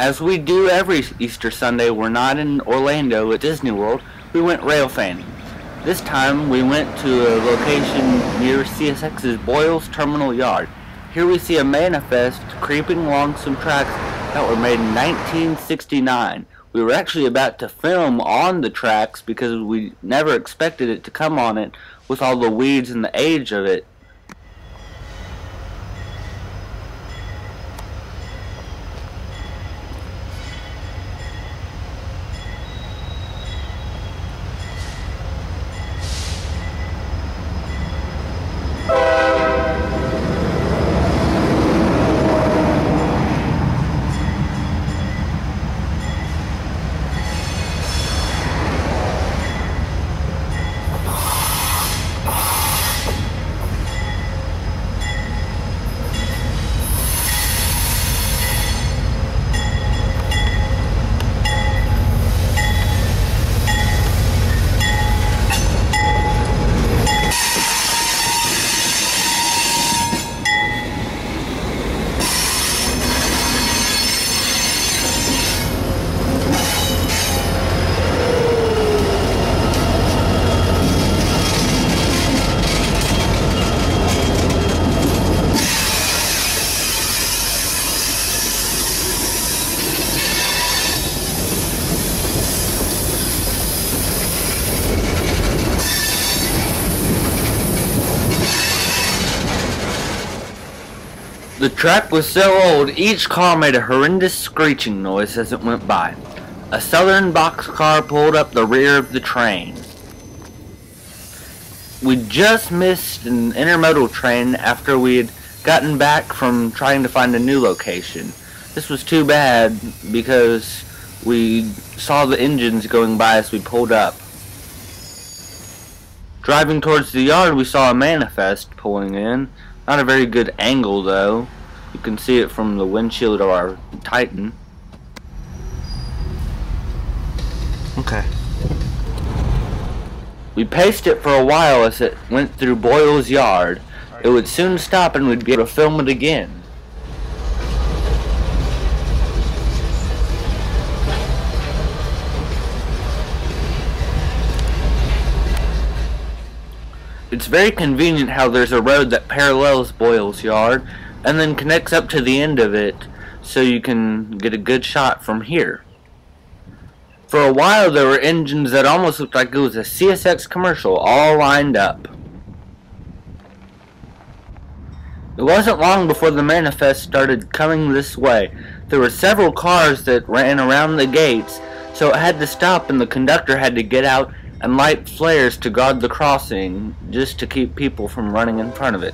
As we do every Easter Sunday, we're not in Orlando at Disney World, we went railfanning. This time we went to a location near CSX's Boyles Terminal Yard. Here we see a manifest creeping along some tracks that were made in 1969. We were actually about to film on the tracks because we never expected it to come on it with all the weeds and the age of it. The track was so old, each car made a horrendous screeching noise as it went by. A southern boxcar pulled up the rear of the train. We just missed an intermodal train after we had gotten back from trying to find a new location. This was too bad because we saw the engines going by as we pulled up. Driving towards the yard, we saw a manifest pulling in. Not a very good angle though. You can see it from the windshield of our Titan. Okay. We paced it for a while as it went through Boyles' yard. It would soon stop and we'd be able to film it again. It's very convenient how there's a road that parallels Boyles' yard and then connects up to the end of it so you can get a good shot from here. For a while there were engines that almost looked like it was a CSX commercial all lined up. It wasn't long before the manifest started coming this way. There were several cars that ran around the gates, so it had to stop and the conductor had to get out and light flares to guard the crossing just to keep people from running in front of it.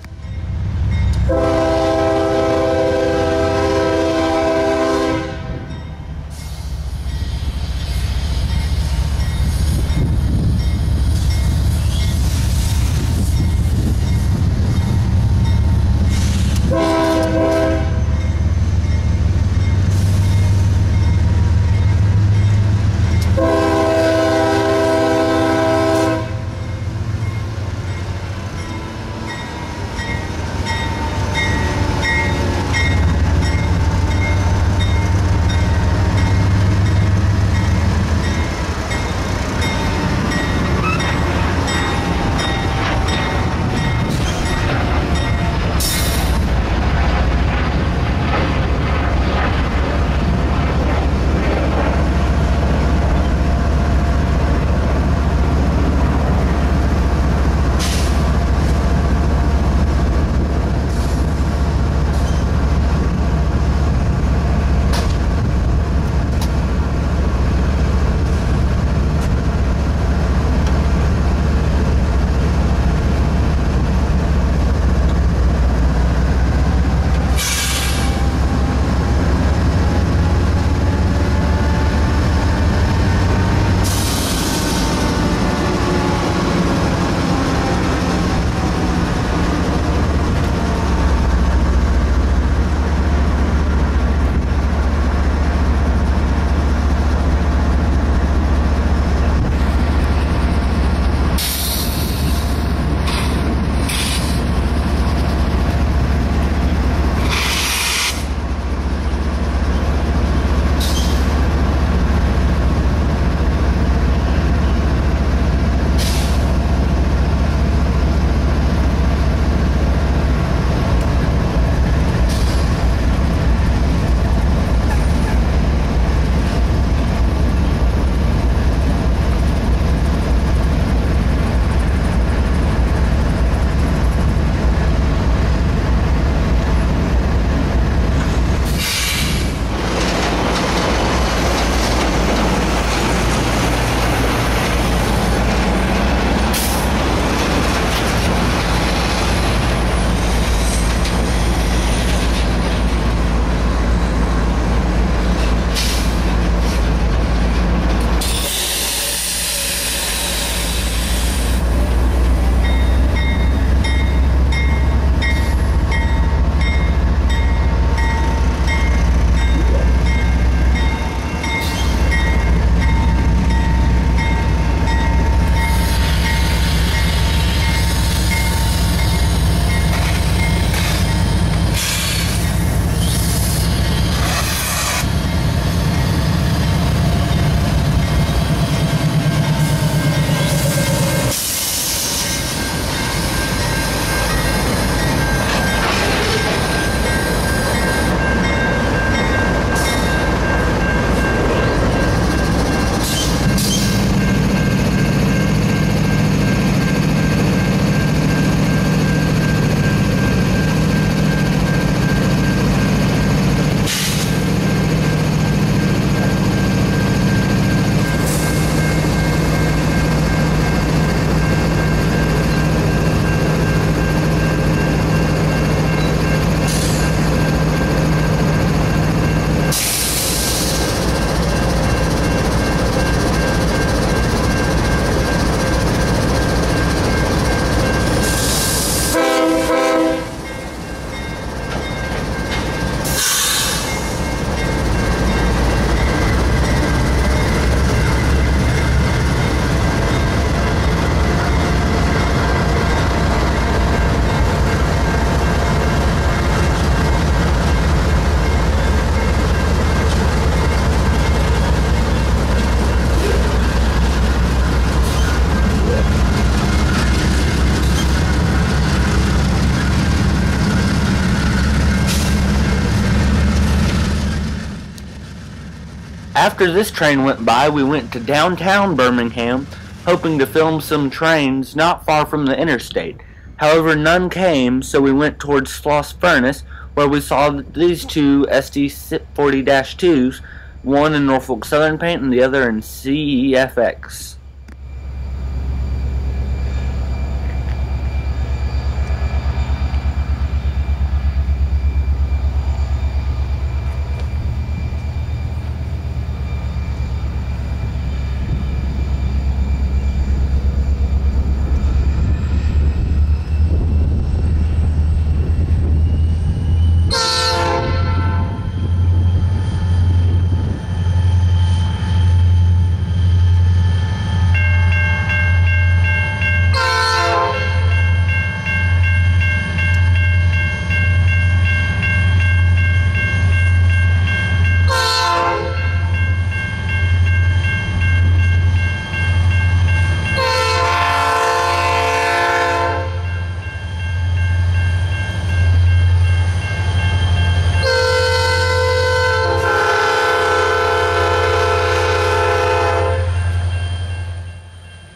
After this train went by, we went to downtown Birmingham, hoping to film some trains not far from the interstate. However, none came, so we went towards Sloss Furnace, where we saw these two SD40-2s, one in Norfolk Southern paint and the other in CEFX.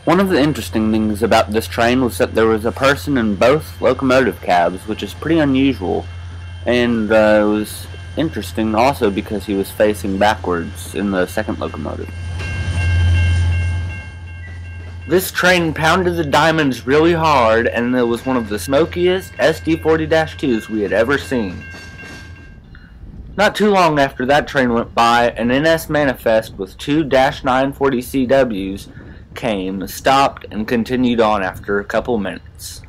One of the interesting things about this train was that there was a person in both locomotive cabs, which is pretty unusual, and it was interesting also because he was facing backwards in the second locomotive. This train pounded the diamonds really hard, and it was one of the smokiest SD40-2s we had ever seen. Not too long after that train went by, an NS manifest with two -940CWs came, stopped, and continued on after a couple minutes.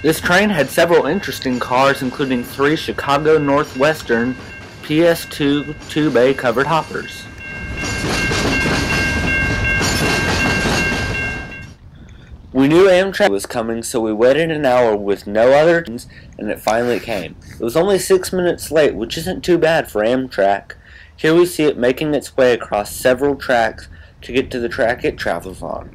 This train had several interesting cars, including 3 Chicago Northwestern PS2 2-bay covered hoppers. We knew Amtrak was coming, so we waited an hour with no other trains, and it finally came. It was only 6 minutes late, which isn't too bad for Amtrak. Here we see it making its way across several tracks to get to the track it travels on.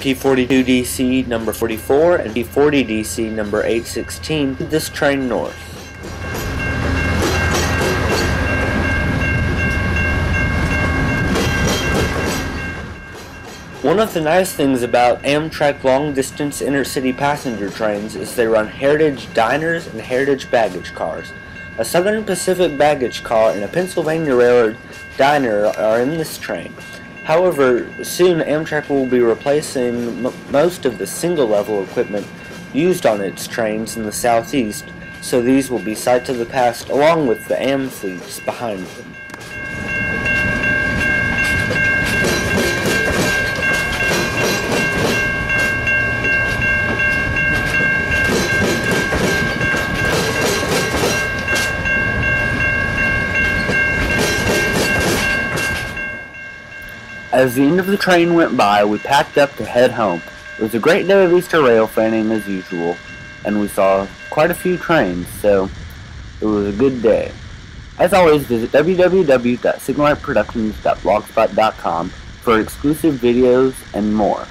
P42DC number 44 and P40DC number 816 lead this train north. One of the nice things about Amtrak long-distance intercity passenger trains is they run heritage diners and heritage baggage cars. A Southern Pacific baggage car and a Pennsylvania Railroad diner are in this train. However, soon Amtrak will be replacing most of the single-level equipment used on its trains in the southeast, so these will be sights of the past along with the Am fleets behind them. As the end of the train went by, we packed up to head home. It was a great day of Easter rail fanning as usual, and we saw quite a few trains, so it was a good day. As always, visit www.signallightproductions.blogspot.com for exclusive videos and more.